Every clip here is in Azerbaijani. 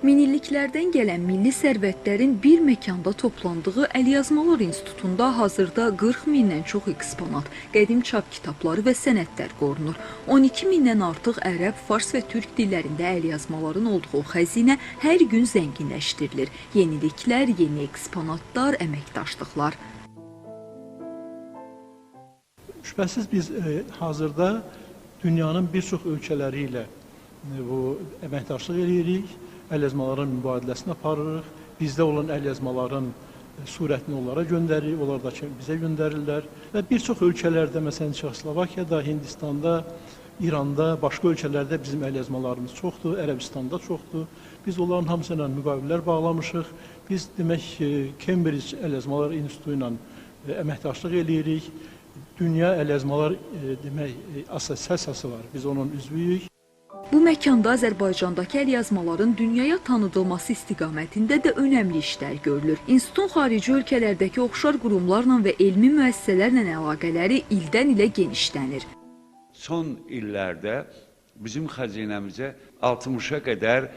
Minilliklərdən gələn milli sərvətlərin bir məkanda toplandığı Əlyazmalar İnstitutunda hazırda 40 mindən çox eksponat, qədim çap kitabları və sənədlər qorunur. 12 mindən artıq ərəb, fars və türk dillərində əlyazmaların olduğu xəzinə hər gün zənginləşdirilir. Yeniliklər, yeni eksponatlar, əməkdaşlıqlar. Şübhəsiz biz hazırda dünyanın bir çox ölkələri ilə bu əməkdaşlıq edirik. Əlyazmaların mübadiləsini aparırıq. Bizdə olan əlyazmaların surətini onlara göndəririk, onlar da bizə göndərirlər. Və bir çox ölkələrdə, məsələn, Çexoslovakiyada, Hindistanda, İranda, başqa ölkələrdə bizim əlyazmalarımız çoxdur, Ərəbistanda çoxdur. Biz onların hamısı ilə müqavilələr bağlamışıq. Biz demək Cambridge Əlyazmalar İnstitutu ilə əməkdaşlıq edirik. Dünya Əlyazmalar demək assosiasiyası var. Biz onun üzvüyük. Bu məkanda Azərbaycandakı əlyazmaların dünyaya tanıdılması istiqamətində də önəmli işlər görülür. İnstitutun xarici ölkələrdəki oxşar qurumlarla və elmi müəssisələrlə əlaqələri ildən ilə genişlənir. Son illərdə bizim xəzinəmizə 60-a qədər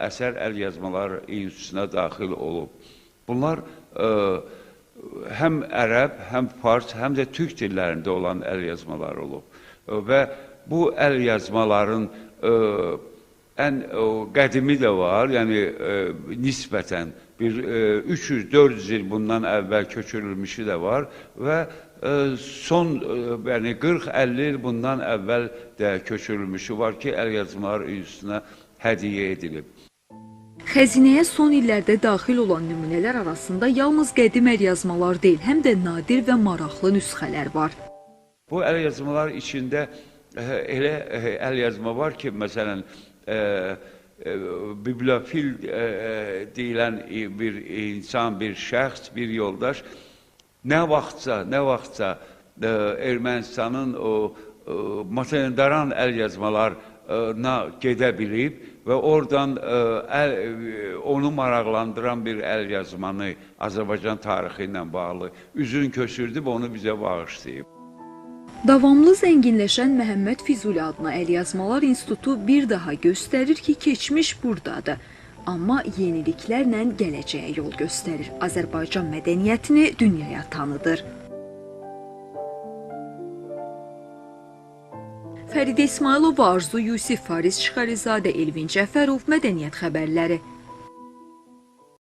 əsər əlyazmalar institutuna daxil olub. Bunlar həm ərəb, həm fars, həm də türk dillərində olan əlyazmalar olub. Və bu əlyazmaların ən qədimi də var, yəni nisbətən bir 300-400 il bundan əvvəl köçürülmüşü də var və son 40-50 il bundan əvvəl də köçürülmüşü var ki, əlyazmalar institutuna hədiyyə edilib. Xəzinəyə son illərdə daxil olan nümunələr arasında yalnız qədim əlyazmalar deyil, həm də nadir və maraqlı nüsxələr var. Bu əlyazmalar içində elə əlyazma var ki, məsələn, bibliofil deyilən bir insan, bir şəxs, bir yoldaş nə vaxtsa Ermənistanın o Matendaran əlyazmalarına gedə bilib və oradan onu maraqlandıran bir əlyazmanı Azərbaycan tarixi ilə bağlı üzün köçürdüb, onu bizə bağışlayıb. Davamlı zənginləşən Məhəmməd Füzuli adına Əlyazmalar İnstitutu bir daha göstərir ki, keçmiş buradadır. Amma yeniliklərlə gələcəyə yol göstərir. Azərbaycan mədəniyyətini dünyaya tanıdır. Fəridə İsmailova, Arzu Yusif, Fariz Şıxarizadə, Elvin Cəfərov, Mədəniyyət xəbərləri.